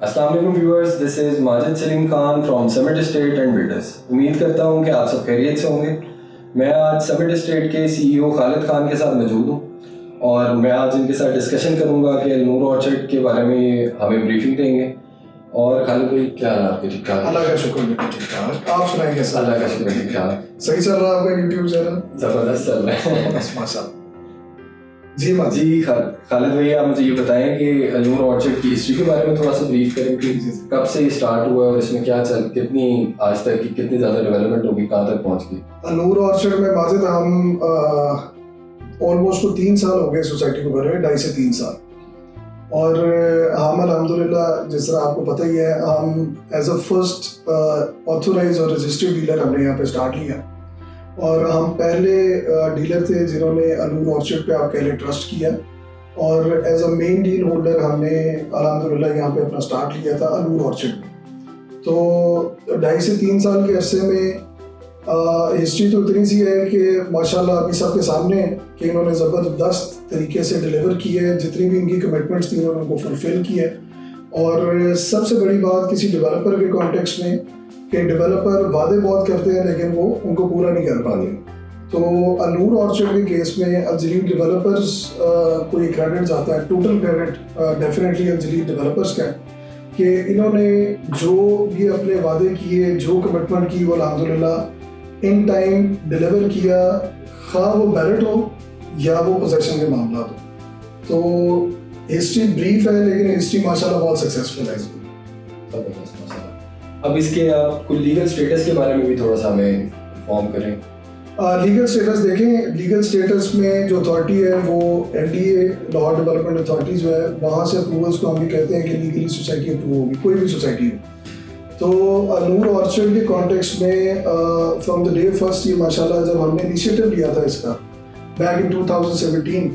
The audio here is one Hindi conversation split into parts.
अस्सलाम वालेकुम viewers, this is Majid Salim Khan from summit estate and builders. उम्मीद करता हूँ कि आप सब खैरियत से होंगे। मैं आज समिट एस्टेट के CEO खालिद खान के साथ मौजूद हूँ और मैं आज इनके साथ डिस्कशन करूँगा कि नूर ऑर्चर्ड के बारे में हमें ब्रीफिंग देंगे। और खालिद भाई, क्या हाल आपके? ठीक ठाक? अल्लाह का शुक्र, बिल्कुल ठीक ठाक। आप सुनाइए कैसा? अल्लाह का शुक्र, ठीक ठाक। सही चल रहा है आपका यूट्यूब चैनल? ज़बरदस्त चल रहा है। बस माशाल्लाह। जी खालिद भाई, आप मुझे ये बताएं कि नूर ऑर्चर्ड की हिस्ट्री के बारे में थोड़ा सा ब्रीफ करें कि कब से ये स्टार्ट हुआ और इसमें क्या कितनी आज तक की कितनी ज़्यादा डेवलपमेंट होगी, कहाँ तक पहुँच गई? नूर ऑर्चर्ड में माजिद हम ऑलमोस्ट 3 साल हो गए सोसाइटी को बने हुए, 2.5 से 3 साल। और हम अल्हम्दुलिल्लाह, जिस तरह आपको पता ही है, हम एज अ फर्स्ट ऑथोराइज और रजिस्टर्ड डीलर हमने यहाँ पे स्टार्ट लिया। और हम पहले डीलर थे जिन्होंने नूर ऑर्चर्ड पे आपके लिए ट्रस्ट किया, और as a main deal holder हमने अल्हम्दुलिल्लाह यहाँ पे अपना स्टार्ट लिया था नूर ऑर्चर्ड में। तो 2.5 से 3 साल के अरसे में हिस्ट्री तो इतनी सी है कि माशाल्लाह अभी सबके सामने है कि इन्होंने ज़बरदस्त तरीके से डिलीवर की है। जितनी भी इनकी कमिटमेंट्स थी उन्होंने उनको फुलफिल किया है। और सबसे बड़ी बात किसी डेवलपर के कॉन्टेक्स्ट में कि डेवलपर वादे बहुत करते हैं लेकिन वो उनको पूरा नहीं कर पाते। तो नूर ऑर्चर्ड के केस में अब जलील डेवलपर्स को ये क्रेडिट जाता है, टोटल क्रेडिट डेफिनेटली अब जलील डेवलपर्स का है कि इन्होंने जो भी अपने वादे किए, जो कमिटमेंट की, वो अल्हम्दुलिल्लाह इन टाइम डिलीवर किया, खा वो बैलेट हो या वो पोजेशन के मामला हो। तो हिस्ट्री ब्रीफ है लेकिन हिस्ट्री माशाल्लाह बहुत सक्सेसफुल है इसमें। अब इसके आप कुछ लीगल स्टेटस के बारे में भी थोड़ा सा हमें इन्फॉर्म करें। लीगल स्टेटस देखें, लीगल स्टेटस में जो अथॉरिटी है वो LDA लाहौर डेवलपमेंट अथॉरिटी जो है, वहाँ से अप्रूवल्स को हम भी कहते हैं कि लीगली सोसाइटी अप्रूव होगी, कोई भी सोसाइटी हो। तो नूर ऑर्चर्ड के कॉन्टेक्स्ट में फ्रॉम द डे फर्स्ट ये माशाल्लाह जब हमने इनिशिएटिव लिया था इसका बैक इन 2017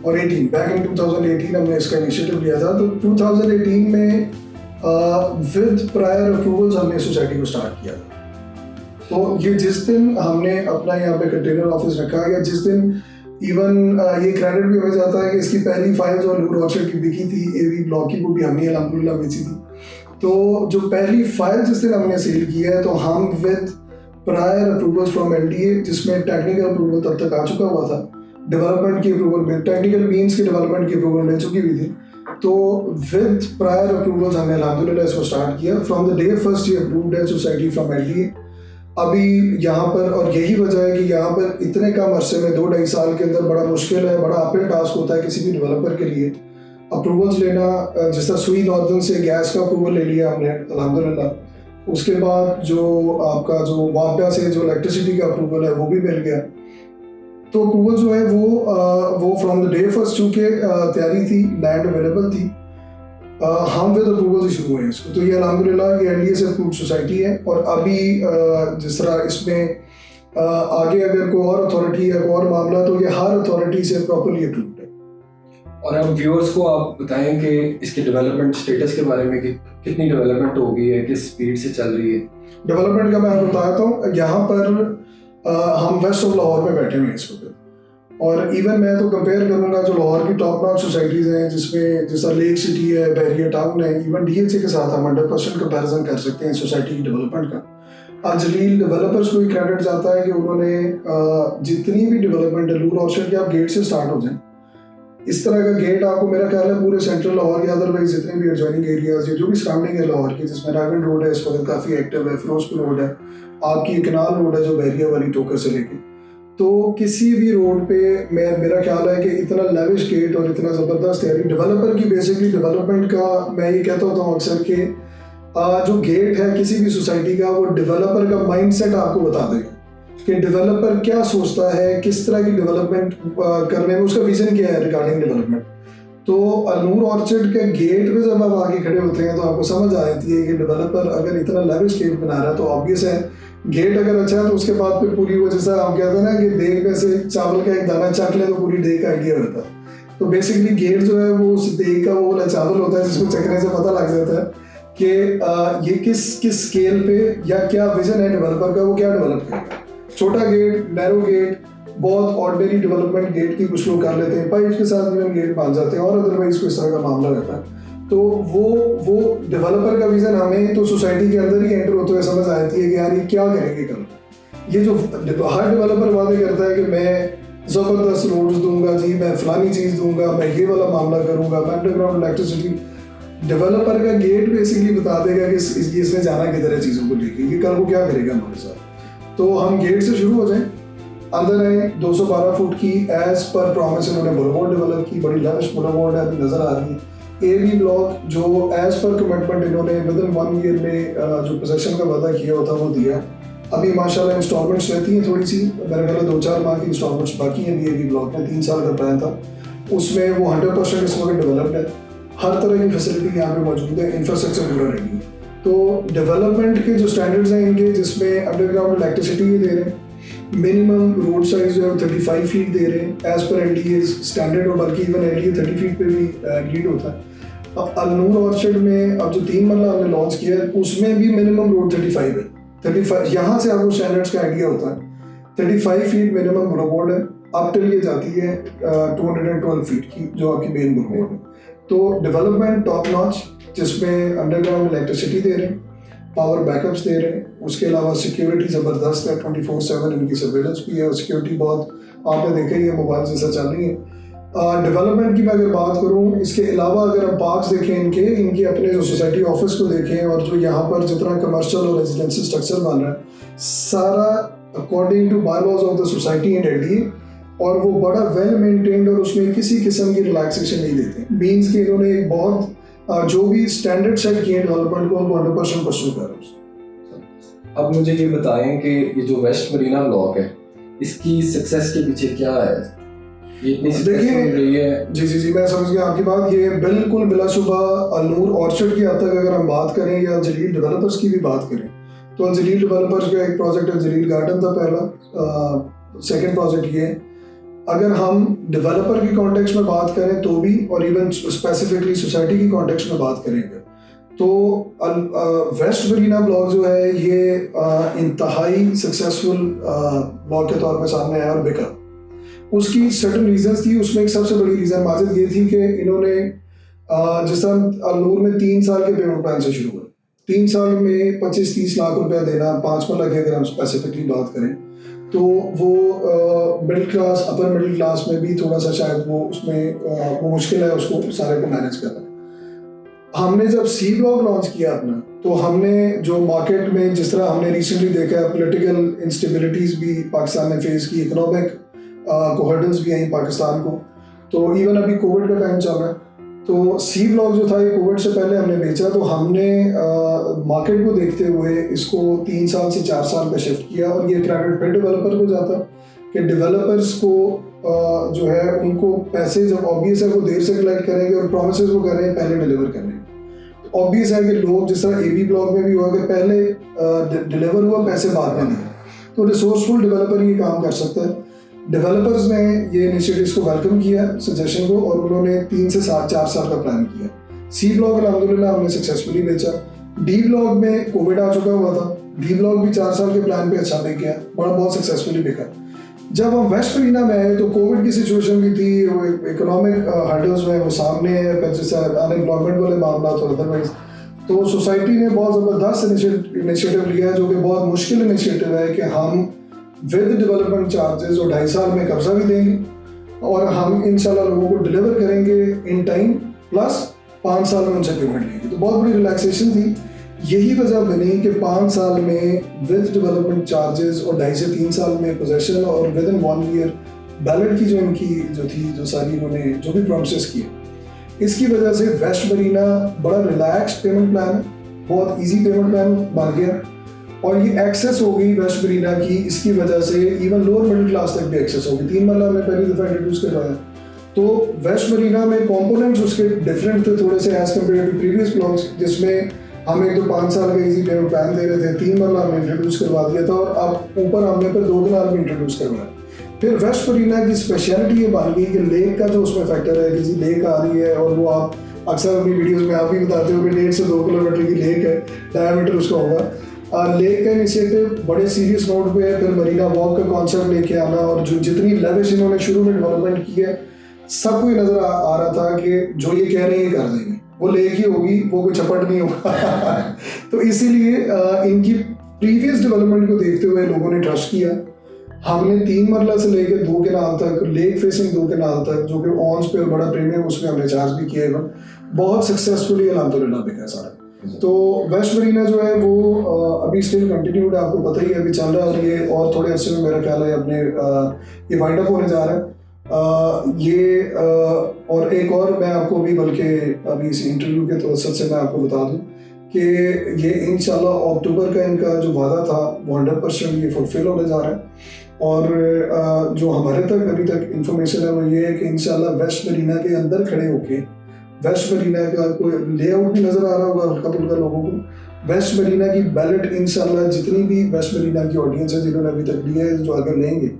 और 18, बैक इन 2018 हमने इसका इनिशिएटिव लिया था। तो 2018 में विद प्रायर अप्रूवल्स हमने सोसाइटी को स्टार्ट किया था। तो ये जिस दिन हमने अपना यहाँ पे कंटेनर ऑफिस रखा या जिस दिन इवन ये क्रेडिट भी हो जाता है कि इसकी पहली फाइल जो नूर ऑर्चर्ड की बिकी थी AV ब्लॉक की, वो भी हमने अल्हम्दुलिल्लाह बेची थी। तो जो पहली फाइल जिस दिन हमने सेल की है, तो हम with prior approvals from LDA, जिसमें टेक्निकल अप्रूवल तब तक आ चुका हुआ था, डेवलपमेंट की अप्रूवल में टेक्निकल मीन्स की डेवलपमेंट की अप्रूवल मिल चुकी हुई थी। तो विद प्रायर अप्रूवल्स हमने अल्हम्दुलिल्लाह इसको स्टार्ट किया। फ्रॉम द डे फर्स्ट ये अप्रूव्ड है सोसाइटी फ्रॉम LDA। अभी यहाँ पर, और यही वजह है कि यहाँ पर इतने कम अरसे में 2-2.5 साल के अंदर बड़ा मुश्किल है, बड़ा अपहिल टास्क होता है किसी भी डेवलपर के लिए अप्रूवल्स लेना। जिस तरह सुई नॉर्दर्न से गैस का अप्रूवल ले लिया हमने अल्हम्दुलिल्लाह, उसके बाद जो आपका जो वापडा से जो इलेक्ट्रिसिटी का अप्रूवल है वो भी मिल गया। तो अप्रूवल जो है वो फ्रॉम द डे फर्स्ट चूँकि तैयारी थी, लैंड अवेलेबल थी, हम विद अप्रूवल से शुरू हुए इसको। तो ये अल्हम्दुलिल्लाह ये LDA से अप्रूव्ड सोसाइटी है। और अभी जिस तरह इसमें आगे अगर कोई और अथॉरिटी है, कोई और मामला, तो ये हर अथॉरिटी से प्रॉपर्ली अप्रूव्ड है। और अब व्यूअर्स को आप बताएं कि इसके डेवलपमेंट स्टेटस के बारे में कि कितनी डेवलपमेंट हो गई है, किस स्पीड से चल रही है। डेवलपमेंट का मैं आपको बताता हूँ। यहाँ पर हम वेस्ट ऑफ लाहौर में बैठे हुए हैं इस वक्त, और इवन मैं तो कंपेयर करूँगा जो लाहौर की टॉप नॉच सोसाइटीज़ हैं, जिसमें जैसा लेक सिटी है, बैरियर टाउन है, इवन DHA के साथ हम 100% कंपेरिजन कर सकते हैं सोसाइटी की डेवलपमेंट का। आज जलील डेवलपर्स को क्रेडिट जाता है कि उन्होंने जितनी भी डेवलपमेंट है, नूर ऑर्चर्ड के आप गेट से स्टार्ट हो जाएं, इस तरह का गेट आपको मेरा ख्याल है पूरे सेंट्रल लाहौर के अदरवाइज जितने भी एडजॉइनिंग एरियाज है, जो भी सराउंडिंग है लाहौर की, जिसमें रागन रोड है इस वक्त काफ़ी एक्टिव है, फिरोजपुर रोड है, आपकी कनाल रोड है जो बैरिया वाली टोकर से लेके, तो किसी भी रोड पे मेरा ख्याल है कि इतना लेविश गेट और इतना ज़बरदस्त तैयारी डेवलपर की, बेसिकली डेवलपमेंट का मैं ये कहता होता हूँ अक्सर कि जो गेट है किसी भी सोसाइटी का, वो डेवलपर का माइंडसेट आपको बता देगा कि डेवलपर क्या सोचता है, किस तरह की डेवलपमेंट करने में उसका विजन क्या है रिगार्डिंग डेवलपमेंट। तो नूर ऑर्चर्ड के गेट पे जब आप आके खड़े होते हैं तो आपको समझ आ जाती है कि डेवलपर अगर इतना लेविश गेट बना रहा है तो ऑब्वियस है गेट अगर अच्छा है तो उसके बाद फिर पूरी वो, जैसा हम कहते हैं ना कि देख में से चावल का एक दाना चख ले तो पूरी डे का आइडिया होता है। तो बेसिकली गेट जो है वो उस डे का वो वाला चावल होता है जिसको चखने से पता लग जाता है कि ये किस स्केल पे या क्या विजन है डेवलपर का, वो क्या डेवलप करेगा। छोटा गेट, नैरो गेट, बहुत ऑर्डिनरी डेवलपमेंट गेट की कुछ लोग कर लेते हैं, पाइप के साथ इवन गेट बांध जाते हैं और अदरवाइज कोई इस तरह का मामला रहता है। तो वो डेवलपर का विजन हमें तो सोसाइटी के अंदर ही एंटर होते हुए समझ आती है कि यार ये क्या करेंगे कल। ये जो हर डेवलपर वादे करता है कि मैं ज़बरदस्त रोड्स दूंगा जी, मैं फलानी चीज़ दूंगा, मैं ये वाला मामला करूंगा, मैं अंडरग्राउंड इलेक्ट्रिसिटी। डेवलपर का गेट बेसिकली बता देगा कि इसने जाना किधर है चीज़ों को लेके, ये कल को क्या करेगा हमारे साथ। तो हम गेट से शुरू हो जाएं, अंदर आए। 212 फुट की एज पर प्रॉमिस इन्होंने बुलवॉर्ड डेवलप की, बड़ी लविश बुलवॉर्ड है, अभी नजर आ रही है। एबी ब्लॉक जो एज पर कमिटमेंट इन्होंने विद इन 1 ईयर में जो पोजेशन का वादा किया होता वो दिया। अभी माशाल्लाह इंस्टॉलमेंट्स रहती हैं थोड़ी सी, मेरे ख्याल 2-4 माह की इंस्टॉलमेंट्स बाकी हैं एबी ब्लॉक में। 3 साल का प्लान था, उसमें वो 100% इस वक्त डेवलप्ड है। हर तरह की फैसिलिटी यहाँ पे मौजूद है, इंफ्रास्ट्रक्चर पूरा रेडी है। तो डेवलपमेंट के जो स्टैंडर्ड्स हैं इनके, जिसमें अंडरग्राउंड इलेक्ट्रिसिटी ये दे रहे हैं, मिनिमम रोड साइज जो है 35 फीट दे रहे हैं एज पर एनडीए स्टैंडर्ड, और बल्कि इवन एनडीए 30 फीट पे भी एग्रीड होता है। अब अलनूर ऑर्चर्ड में अब जो 3 मरला हमने लॉन्च किया है उसमें भी मिनिमम रोड 35 है। 35 यहाँ से आपको स्टैंडर्ड्स का आइडिया होता है। 35 फीट मिनिमम बुलवॉर्ड है, अप टिल ये जाती है 212 फीट की जो आपकी मेन बुलवॉर्ड है। तो डेवलपमेंट टॉप नॉच, जिसमें अंडरग्राउंड इलेक्ट्रिसिटी दे रहे हैं, पावर बैकअप्स दे रहे हैं, उसके अलावा सिक्योरिटी ज़बरदस्त है, 24/7 इनकी सर्वेलेंस भी है, और सिक्योरिटी बहुत आपने देखा ही है, मोबाइल जैसा चल रही है। डेवलपमेंट की मैं अगर बात करूं, इसके अलावा अगर हम पार्क्स देखें इनके अपने जो सोसाइटी ऑफिस को देखें, और जो यहाँ पर जितना कमर्शियल और रेजिडेंशियल स्ट्रक्चर बन रहा है सारा according to bylaws of the society and NDA, और वो बड़ा वेल मेंटेन्ड, और उसमें किसी किस्म की रिलैक्सेशन नहीं देते। मीन्स कि इन्होंने एक बहुत जो भी स्टैंडर्ड सेट किए डेवलपमेंट को, उनको 100% परस्यू कर रहे हैं। अब मुझे ये बताएं कि ये जो वेस्ट मरीना ब्लॉक है, इसकी सक्सेस के पीछे क्या है? ये इतनी सक्सेसफुल रही है। जी मैं समझ गया आपकी बात। ये बिल्कुल बिलाशुबा अलनूर ऑर्चर्ड की हद तक अगर हम बात करें, या जलील डेवलपर्स की भी बात करें, तो जलील डेवलपर्स का एक प्रोजेक्ट है, जलील गार्डन था पहला, सेकेंड प्रोजेक्ट ये है। अगर हम डेवलपर की कॉन्टेक्स्ट में बात करें तो भी, और इवन स्पेसिफिकली सोसाइटी की कॉन्टेक्स्ट में बात करेंगे, तो वेस्ट मरीना ब्लॉक जो है ये इंतहाई सक्सेसफुल ब्लॉक के तौर पे सामने आया और बिका। उसकी सर्टन रीजंस थी, उसमें एक सबसे बड़ी रीजन माजिद ये थी कि इन्होंने जिस तरह अलनूर में 3 साल के पेमेंट प्लान से शुरू हुआ, 3 साल में 25-30 लाख रुपया देना, 5 लाख की अगर हम स्पेसिफिकली बात करें, तो वो middle class, upper middle class में भी थोड़ा सा शायद वो उसमें वो मुश्किल है उसको सारे को मैनेज करना। हमने जब सी ब्लॉक लॉन्च किया अपना, तो हमने जो मार्केट में जिस तरह हमने रिसेंटली देखा है, पॉलिटिकल इंस्टेबिलिटीज भी पाकिस्तान ने फेस की, इकोनॉमिक हर्डल्स भी आई पाकिस्तान को, तो इवन अभी कोविड का टाइम चल रहा है, तो सी ब्लॉक जो था ये कोविड से पहले हमने बेचा। तो हमने मार्केट को देखते हुए इसको 3 साल से 4 साल पे शिफ्ट किया, और ये प्राइवेट पेड डेवलपर को जाता कि डेवलपर्स को जो है उनको पैसे जब ऑब्वियस है वो देर से कलेक्ट करेंगे, और प्रोमिसेस वो कर रहे हैं पहले डिलीवर करने। तो ऑब्वियस है कि लोग, जिस तरह एबी ब्लॉक में भी हुआ कि पहले डिलीवर हुआ, पैसे बाद में दिए, तो रिसोर्सफुल डेवलपर ये काम कर सकता है। डेवलपर्स ने ये इनिशिएटिव्स को वेलकम किया, सजेशन को, और उन्होंने 3 से 4 साल का प्लान किया। सी ब्लॉक अल्हम्दुलिल्लाह हमने सक्सेसफुली बेचा। डी ब्लॉक में कोविड आ चुका हुआ था, डी ब्लॉक भी 4 साल के प्लान पे अच्छा बिक गया, बहुत सक्सेसफुली बिका। जब हम वेस्ट मरीना में आए तो कोविड की सिचुएशन भी थी, वो इकोनॉमिक हर्डल्स में वो सामने है, जैसे अनएम्प्लॉयमेंट वाले मामला और अदरवाइज, तो सोसाइटी ने बहुत ज़बरदस्त इनिशिएटिव लिया, जो कि बहुत मुश्किल इनिशिएटिव है कि हम विद डेवलपमेंट चार्जेस और 2.5 साल में कब्जा भी देंगे, और हम इंशाल्लाह लोगों को डिलीवर करेंगे इन टाइम, प्लस 5 साल में उनसे पेमेंट लेंगे। तो बहुत बड़ी रिलैक्सेशन थी। यही वजह बनी कि 5 साल में विद डेवलपमेंट चार्जेस और 2.5 से 3 साल में पोजेशन, और विद इन 1 ईयर बैलेट की जो इनकी जो सारी इन्होंने जो भी प्रोमिसेस किए, इसकी वजह से वेस्ट मरीना बड़ा रिलैक्स्ड पेमेंट प्लान है, बहुत ईजी पेमेंट प्लान बन गया, और ये एक्सेस हो गई वेस्ट मरीना की। इसकी वजह से इवन लोअर मिडिल क्लास तक भी एक्सेस हो गई। 3 मरला हमने पहली दफ़ा इंट्रोड्यूस करवाया, तो वेस्ट मरीना में कंपोनेंट्स उसके डिफरेंट थे थोड़े से as compare to previous blocks, जिसमें हम एक तो 5 साल का इजी पेमेंट प्लान दे रहे थे, 3 मरला हमने इंट्रोड्यूस करवा दिया था, और अब ऊपर हमने फिर 2 कनाल भी इंट्रोड्यूस करवाया। फिर वेस्ट मरीना की स्पेशलिटी ये बन गई कि लेक का जो उसमें फैक्टर है, किसी लेक आ रही है, और वो आप अक्सर अपनी वीडियोज़ में आप भी बताते हो कि 1.5 से 2 किलोमीटर की लेक है, डायमीटर उसका होगा। लेक का इनिशिएटिव बड़े सीरियस नोट पे है। फिर मरीना वॉक का कॉन्सेप्ट लेके आना, और जो जितनी लेविश इन्होंने शुरू में डेवलपमेंट की है, सबको ये नज़र आ रहा था कि जो ये कह रहे हैं ये कर देंगे। वो लेक ही होगी, वो कोई चपट नहीं होगा। तो इसीलिए इनकी प्रीवियस डेवलपमेंट को देखते हुए लोगों ने ट्रस्ट किया। हमने 3 मरला से लेकर 2 केनाल तक, लेक फेसिंग 2 केनाल तक, जो कि ऑन्स पे बड़ा प्रीमियम, उसमें हमने चार्ज भी किया, बहुत सक्सेसफुली अल्हम्दुलिल्लाह बिका सारा। तो वेस्ट मरीना जो है वो अभी स्टिल कंटिन्यूड है, आपको पता ही है, अभी चल रहा है ये, और थोड़े अर्से में मेरा ख्याल है अपने ये वाइंड अप होने जा रहा है और एक और मैं आपको भी, बल्कि अभी इस इंटरव्यू के तवसत से मैं आपको बता दूं कि ये इंशाल्लाह अक्टूबर का इनका जो वादा था वो 100% ये फुलफिल होने जा रहा है। और जो हमारे तक अभी तक इंफॉर्मेशन है वो ये है कि इंशाल्लाह वेस्ट मरीना के अंदर खड़े होके, वेस्ट मरीना का कोई लेआउट भी नज़र आ रहा होगा हल्का फुल्का लोगों को, वेस्ट मरीना की बैलेट इंशाल्लाह जितनी भी वेस्ट मरीना की ऑडियंस है जिन्होंने अभी तक लिया है, जो अगर लेंगे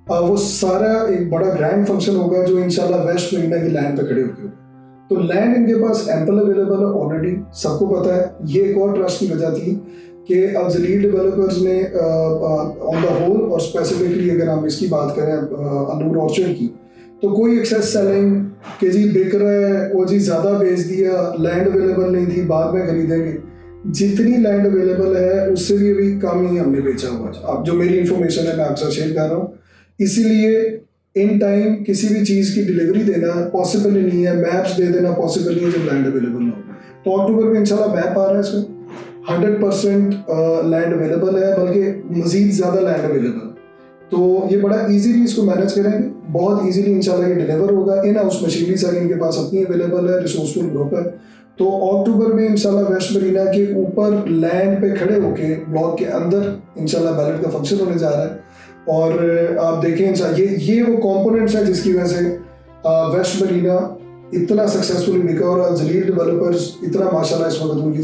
वो सारा एक बड़ा ग्रैंड फंक्शन होगा जो इंशाल्लाह वेस्ट मरीना की लैंड पे खड़े होके होगा। तो लैंड इनके पास एम्पल अवेलेबल है ऑलरेडी, सबको पता है। ये एक और ट्रस्ट की वजह थी कि अब जलील डेवलपर्स ने ऑन द होल, और स्पेसिफिकली अगर हम इसकी बात करें अनूर ऑर्चर्ड की, तो कोई एक्सेस सेलिंग कि जी बिक रहा है, वो जी ज़्यादा बेच दिया, लैंड अवेलेबल नहीं थी, बाद में खरीदेंगे, जितनी लैंड अवेलेबल है उससे भी अभी कम ही हमने बेचा हुआ है। अब जो मेरी इंफॉर्मेशन है मैं आपसे शेयर कर रहा हूँ, इसीलिए इन टाइम किसी भी चीज़ की डिलीवरी देना पॉसिबल ही नहीं है, मैप्स दे देना पॉसिबल नहीं है जब लैंड अवेलेबल ना हो। तो अक्टूबर में इंशाल्लाह मैप आ रहा है, इसमें 100% लैंड अवेलेबल है, बल्कि मज़ीद ज़्यादा लैंड अवेलेबल। तो ये बड़ा इजीली इसको मैनेज करेंगे, बहुत इजीली इंशाल्लाह ये डिलीवर होगा। इन हाउस मशीनरी सारी इनके पास अपनी अवेलेबल है, रिसोर्सफुल ग्रुप है। तो अक्टूबर में इंशाल्लाह वेस्ट मरीना के ऊपर लैंड पे खड़े होके ब्लॉक के अंदर इंशाल्लाह बैलेट का फंक्शन होने जा रहा है। और आप देखें ये वो कंपोनेंट्स है जिसकी वजह से वेस्ट मरीना इतना सक्सेसफुल बिका, और जलील डेवलपर्स इतना माशाल्लाह इस वक्त उनकी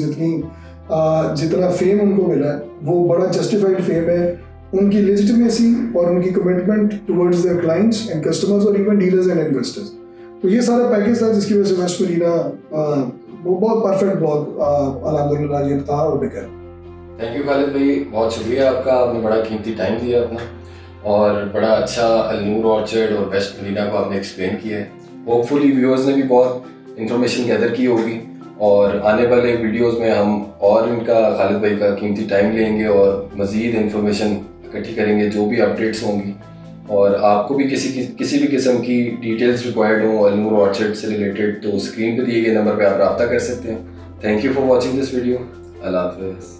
जितना फेम उनको मिला है वो बड़ा जस्टिफाइड फेम है। उनकी लेजिटिमेसी और उनकी commitment towards their clients and customers और इवन डीलर्स एंड इन्वेस्टर्स। तो ये सारा पैकेज था जिसकी वजह से वेस्ट मरीना वो बहुत परफेक्ट ब्लॉक अल्हम्दुलिल्लाह ये था और बिका। थैंक यू खालिद भाई, बहुत शुक्रिया आपका, आपने बड़ा कीमती टाइम दिया अपना, और बड़ा अच्छा अलनूर ऑर्चर्ड और वेस्ट मरीना को आपने एक्सप्लेन किया है। होपफुली व्यूअर्स ने भी बहुत इन्फॉर्मेशन गैदर की होगी, और आने वाले वीडियोस में हम और इनका, खालिद भाई का कीमती टाइम लेंगे और मज़ीद इन्फॉर्मेशन इकट्ठी करेंगे जो भी अपडेट्स होंगी। और आपको भी किसी भी किस्म की डिटेल्स रिक्वायर्ड हो अलनूर ऑर्चर्ड से रिलेटेड, तो स्क्रीन पर दिए गए नंबर पर आप रब्ता कर सकते हैं। Thank you for watching this video. अल्लाह हाफ़िज़।